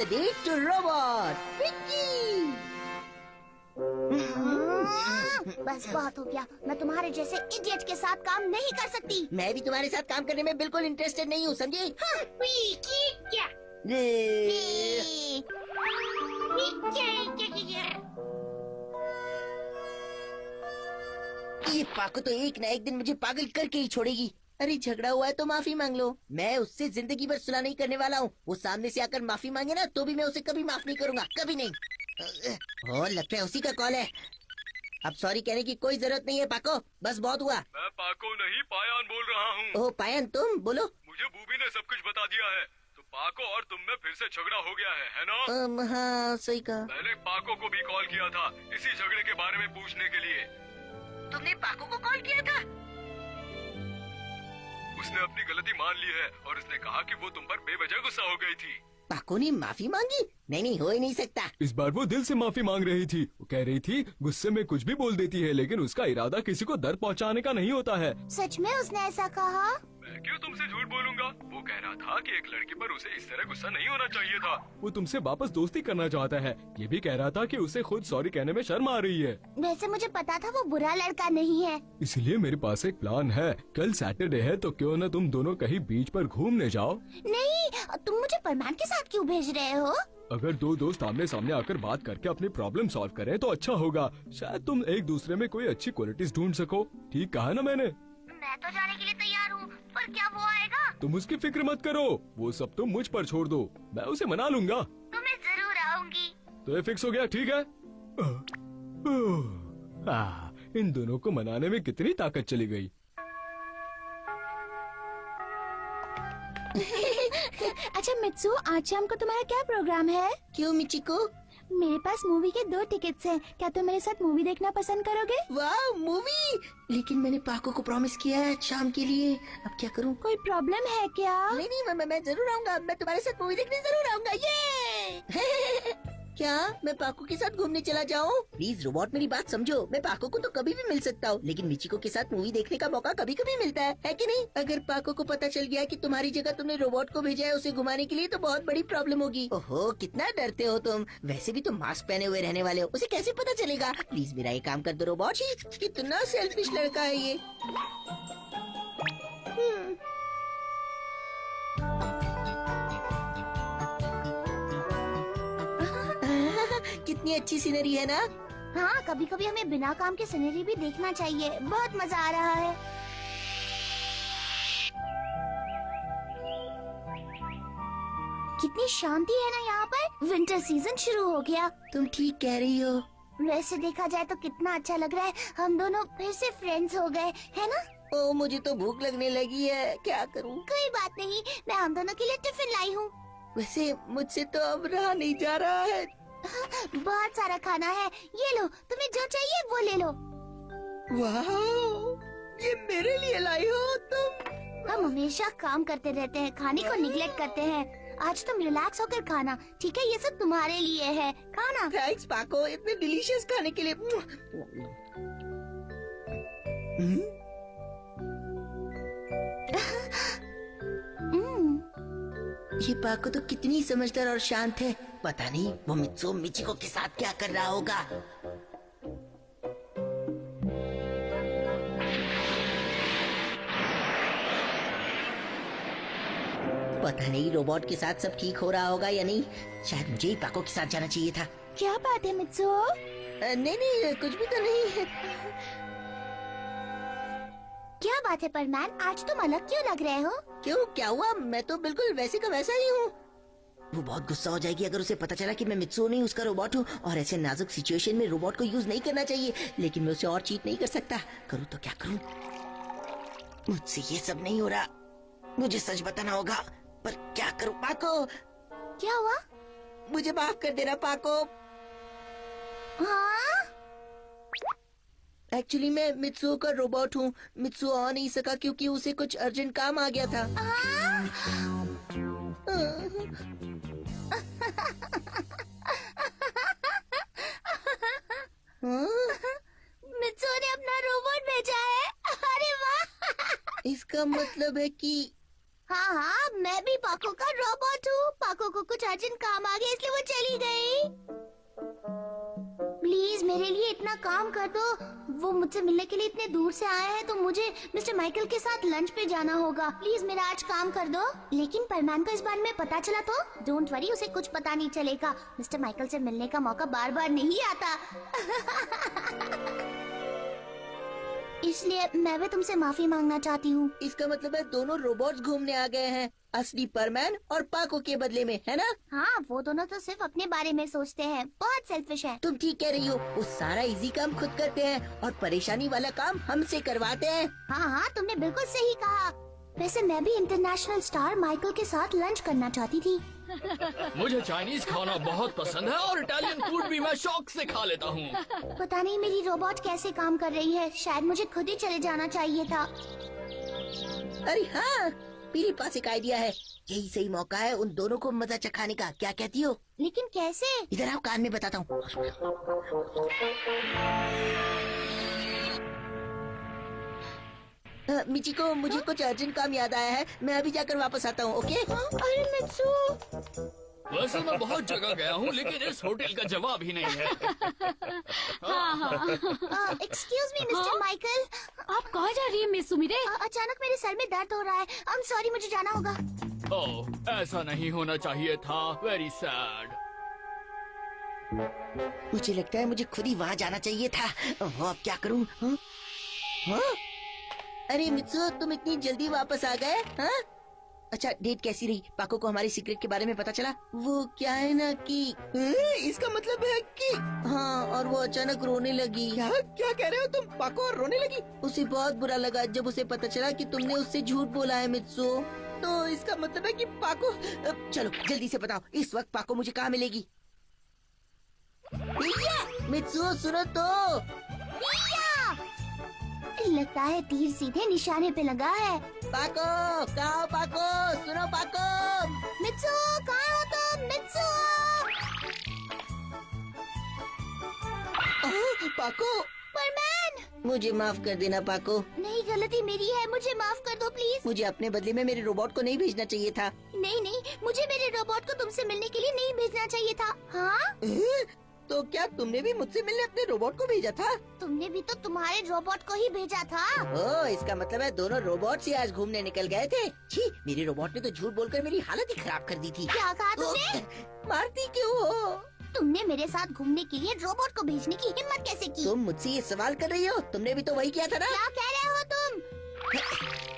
the date to robot. Vicky! बस बहुत हो गया। मैं तुम्हारे जैसे इडियट के साथ काम नहीं कर सकती। मैं भी तुम्हारे साथ काम करने में बिल्कुल इंटरेस्टेड नहीं हूँ, समझी? क्या? ये पाको तो एक ना एक दिन मुझे पागल करके ही छोड़ेगी। अरे झगड़ा हुआ है तो माफी मांग लो। मैं उससे जिंदगी भर सुलह नहीं करने वाला हूँ। वो सामने से आकर माफी मांगे ना तो भी मैं उसे कभी माफ नहीं करूँगा, कभी नहीं। और लगता है उसी का कॉल है। अब सॉरी कहने की कोई जरूरत नहीं है पाको, बस बहुत हुआ। मैं पाको नहीं पायान बोल रहा हूँ। ओह पायन, तुम बोलो। मुझे बूबी ने सब कुछ बता दिया है। तो पाको और तुम में फिर से झगड़ा हो गया है ना? हाँ सही कहा। मैंने पाको को भी कॉल किया था इसी झगड़े के बारे में पूछने के लिए। तुमने पाको को कॉल किया था? उसने अपनी गलती मान ली है और उसने कहा कि वो तुम पर बेवजह गुस्सा हो गई थी। पाको ने माफी मांगी? नहीं, हो ही नहीं सकता। इस बार वो दिल से माफी मांग रही थी। वो कह रही थी गुस्से में कुछ भी बोल देती है, लेकिन उसका इरादा किसी को दर्द पहुंचाने का नहीं होता है। सच में उसने ऐसा कहा? मैं क्यों तुमसे झूठ बोलूंगा? वो कह रहा था कि एक लड़की पर उसे इस तरह गुस्सा नहीं होना चाहिए था। वो तुमसे वापस दोस्ती करना चाहता है। ये भी कह रहा था कि उसे खुद सॉरी कहने में शर्म आ रही है। वैसे मुझे पता था वो बुरा लड़का नहीं है। इसलिए मेरे पास एक प्लान है। कल सैटरडे है तो क्यों न तुम दोनों कहीं बीच पर घूमने जाओ। नहीं, तुम मुझे परमान के साथ क्यों भेज रहे हो? अगर दो दोस्त आमने सामने आकर बात करके अपनी प्रॉब्लम सॉल्व करें तो अच्छा होगा। शायद तुम एक दूसरे में कोई अच्छी क्वालिटीज ढूंढ सको। ठीक कहा ना मैंने? मैं तो जाने के लिए तैयार हूँ, पर क्या वो आएगा? तुम उसकी फिक्र मत करो, वो सब तुम मुझ पर छोड़ दो। मैं उसे मना लूंगा। तो मैं जरूर आऊंगी। तो ये फिक्स हो गया, ठीक है? इन दोनों को मनाने में कितनी ताकत चली गई। अच्छा मित्सु, आज शाम को तुम्हारा क्या प्रोग्राम है? क्यों मिचिको? मेरे पास मूवी के 2 टिकट्स हैं। क्या तुम मेरे साथ मूवी देखना पसंद करोगे? वाह मूवी! लेकिन मैंने पाको को प्रॉमिस किया है शाम के लिए। अब क्या करूं? कोई प्रॉब्लम है क्या? नहीं, मैं जरूर आऊंगा। मैं तुम्हारे साथ मूवी देखने जरूर आऊंगा। ये क्या मैं पाको के साथ घूमने चला जाऊं? प्लीज रोबोट मेरी बात समझो। मैं पाको को तो कभी भी मिल सकता हूँ, लेकिन मिचिको के साथ मूवी देखने का मौका कभी कभी मिलता है कि नहीं? अगर पाको को पता चल गया कि तुम्हारी जगह तुमने रोबोट को भेजा है उसे घुमाने के लिए तो बहुत बड़ी प्रॉब्लम होगी। ओहो, कितना डरते हो तुम। वैसे भी तुम मास्क पहने हुए रहने वाले हो, उसे कैसे पता चलेगा? प्लीज मेरा ये काम कर दो रोबोट। कितना सेल्फिश लड़का है ये। कितनी अच्छी सीनरी है ना? हाँ, कभी कभी हमें बिना काम के सीनरी भी देखना चाहिए। बहुत मजा आ रहा है। कितनी शांति है ना यहाँ पर। विंटर सीजन शुरू हो गया। तुम ठीक कह रही हो। वैसे देखा जाए तो कितना अच्छा लग रहा है। हम दोनों फिर से फ्रेंड्स हो गए, है ना? ओ, मुझे तो भूख लगने लगी है, क्या करूँ? कोई बात नहीं, मैं हम दोनों के लिए टिफिन लाई हूँ। वैसे मुझसे तो अब रहा नहीं जा रहा है। बहुत सारा खाना है, ये लो, तुम्हें जो चाहिए वो ले लो। वाह, ये मेरे लिए लाई हो तुम? हम हमेशा काम करते रहते हैं, खाने को निगलेक्ट करते हैं। आज तुम रिलैक्स होकर खाना, ठीक है? ये सब तुम्हारे लिए है, खाना। थैंक्स पाको, इतने डिलीशियस खाने के लिए। ये पाको तो कितनी समझदार और शांत है। पता नहीं वो मिचिको के साथ क्या कर रहा होगा। पता नहीं रोबोट के साथ सब ठीक हो रहा होगा या नहीं। शायद मुझे ही पाको के साथ जाना चाहिए था। क्या बात है मित्सुओ? नहीं, कुछ भी तो नहीं है। क्या बात है परमैन, आज तुम अलग क्यों लग रहे हो? क्यों, क्या हुआ? मैं तो बिल्कुल वैसे का वैसा ही हूँ। वो बहुत गुस्सा हो जाएगी अगर उसे पता चला कि मैं मित्सुओ नहीं उसका रोबोट हूँ। और ऐसे नाजुक सिचुएशन में रोबोट को यूज नहीं करना चाहिए, लेकिन मैं उसे और चीट नहीं कर सकता। करूँ तो क्या करूँ? मुझसे ये सब नहीं हो रहा। मुझे सच बताना होगा, पर क्या करूँ? पाको, क्या हुआ? मुझे माफ कर देना पाको। हाँ? एक्चुअली मैं मित्सुओ का रोबोट हूँ। मित्सुओ आ नहीं सका क्योंकि उसे कुछ अर्जेंट काम आ गया था। मित्सुओ ने अपना रोबोट भेजा है। अरे वाह! इसका मतलब है कि हाँ हाँ, मैं भी पाको का रोबोट हूँ। पाको को कुछ अर्जेंट काम आ गया इसलिए वो चली गई। प्लीज मेरे लिए इतना काम कर दो। वो मुझसे मिलने के लिए इतने दूर से आए हैं तो मुझे मिस्टर माइकल के साथ लंच पे जाना होगा। प्लीज मेरा आज काम कर दो। लेकिन परमान को इस बारे में पता चला तो? डोंट वरी, उसे कुछ पता नहीं चलेगा। मिस्टर माइकल से मिलने का मौका बार बार नहीं आता। इसलिए मैं भी तुमसे माफी मांगना चाहती हूँ। इसका मतलब है दोनों रोबोट्स घूमने आ गए हैं, असली परमैन और पाको के बदले में, है ना? हाँ, वो दोनों तो सिर्फ अपने बारे में सोचते हैं, बहुत सेल्फिश हैं। तुम ठीक कह रही हो। वो सारा इजी काम खुद करते हैं और परेशानी वाला काम हमसे करवाते हैं। हाँ हाँ, तुमने बिल्कुल सही कहा। वैसे मैं भी इंटरनेशनल स्टार माइकल के साथ लंच करना चाहती थी। मुझे चाइनीज खाना बहुत पसंद है और इटालियन फूड भी मैं शौक से खा लेता हूँ। पता नहीं मेरी रोबोट कैसे काम कर रही है। शायद मुझे खुद ही चले जाना चाहिए था। अरे हाँ, मेरे पास एक आइडिया है। यही सही मौका है उन दोनों को मजा चखाने का। क्या कहती हो? लेकिन कैसे? इधर आओ, कान में बताता हूँ। मिचिको, मुझे कुछ अर्जेंट काम याद आया है। मैं अभी जाकर वापस आता हूँ, ओके? अरे मित्सू, वैसे मैं बहुत जगह गया हूँ लेकिन इस होटल का जवाब ही नहीं है। Excuse me mister Michael. आप कहाँ जा रही है मिस सुमिरे? अचानक मेरे सर में दर्द हो रहा है। आई एम सॉरी, मुझे जाना होगा। ओह, ऐसा नहीं होना चाहिए था। Very sad. मुझे लगता है मुझे खुद ही वहाँ जाना चाहिए था। अब क्या करूँ? हाँ? हाँ? अरे मित्सु, तुम इतनी जल्दी वापस आ गए? हाँ? अच्छा, डेट कैसी रही? पाको को हमारे सीक्रेट के बारे में पता चला? वो क्या है ना कि इसका मतलब है कि हाँ, और वो अचानक रोने लगी। क्या कह रहे हो तुम? पाको और रोने लगी? उसे बहुत बुरा लगा जब उसे पता चला कि तुमने उससे झूठ बोला है मित्सु। तो इसका मतलब है कि पाको, चलो जल्दी से बताओ, इस वक्त पाको मुझे कहाँ मिलेगी? मित्सु सुनो तो। लगता है तीर सीधे निशाने पे लगा है। पाको, कहाँ हो पाको? सुनो पाको। मित्सू, कहाँ हो तुम? मित्सू! पाको, परमैन! मुझे माफ कर देना पाको। नहीं, गलती मेरी है, मुझे माफ कर दो प्लीज। मुझे अपने बदले में मेरे रोबोट को नहीं भेजना चाहिए था। नहीं नहीं, मुझे मेरे रोबोट को तुमसे मिलने के लिए नहीं भेजना चाहिए था। हाँ? तो क्या तुमने भी मुझसे मिलने अपने रोबोट को भेजा था? तुमने भी तो तुम्हारे रोबोट को ही भेजा था। ओह, इसका मतलब है दोनों रोबोट से आज घूमने निकल गए थे। छी, मेरे रोबोट ने तो झूठ बोलकर मेरी हालत ही खराब कर दी थी। क्या कहा तुमने? मारती क्यों हो? तुमने मेरे साथ घूमने के लिए रोबोट को भेजने की हिम्मत कैसे की? तुम मुझसे ये सवाल कर रही हो? तुमने भी तो वही किया था ना? क्या कह रहे हो तुम?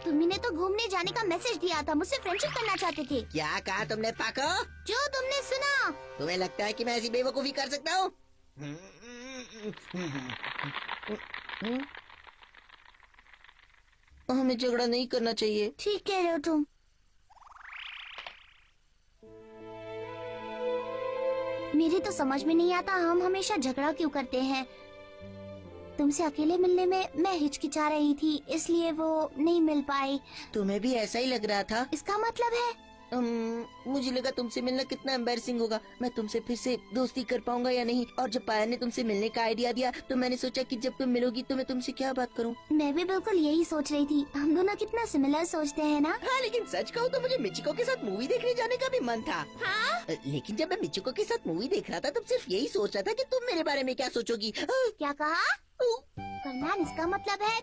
तुमने तो घूमने जाने का मैसेज दिया था, मुझसे फ्रेंडशिप करना चाहते थे। क्या कहा तुमने पाको? जो तुमने सुना। तुम्हें लगता है कि मैं ऐसी बेवकूफी कर सकता हूँ? हमें झगड़ा नहीं करना चाहिए। ठीक कह रहे हो तुम। मेरी तो समझ में नहीं आता हम हमेशा झगड़ा क्यों करते हैं। तुमसे अकेले मिलने में मैं हिचकिचा रही थी, इसलिए वो नहीं मिल पाई। तुम्हें भी ऐसा ही लग रहा था? इसका मतलब है मुझे लगा तुमसे मिलना कितना एम्बैरसिंग होगा। मैं तुमसे फिर से दोस्ती कर पाऊंगा या नहीं। और जब पाया ने तुमसे मिलने का आइडिया दिया तो मैंने सोचा कि जब तुम मिलोगी तो मैं तुमसे क्या बात करूं। मैं भी बिल्कुल यही सोच रही थी। हम दोनों कितना सिमिलर सोचते हैं ना? हाँ, लेकिन सच कहूँ तो मुझे मिचिको के साथ मूवी देखने जाने का भी मन था। हाँ? लेकिन जब मैं मिचिको के साथ मूवी देख रहा था तब सिर्फ यही सोच रहा था कि तुम मेरे बारे में क्या सोचोगी। क्या कहा? परमान, इसका मतलब है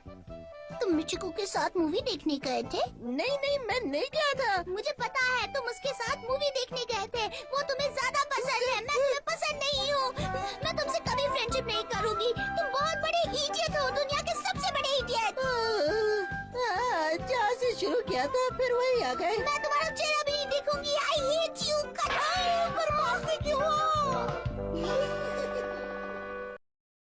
तुम मिचिको के साथ मूवी देखने गए थे? नहीं नहीं, मैं नहीं गया था। मुझे पता है, तुम उसके साथ मूवी देखने गए थे। वो तुम्हें ज्यादा पसंद है, मैं तुम्हें पसंद नहीं हूँ। मैं तुमसे कभी फ्रेंडशिप नहीं करूँगी। तुम बहुत बड़े इडियट हो, दुनिया के सबसे बड़े इडियट। जहाँ से शुरू किया था फिर वही आ गए। मैं तुम्हारा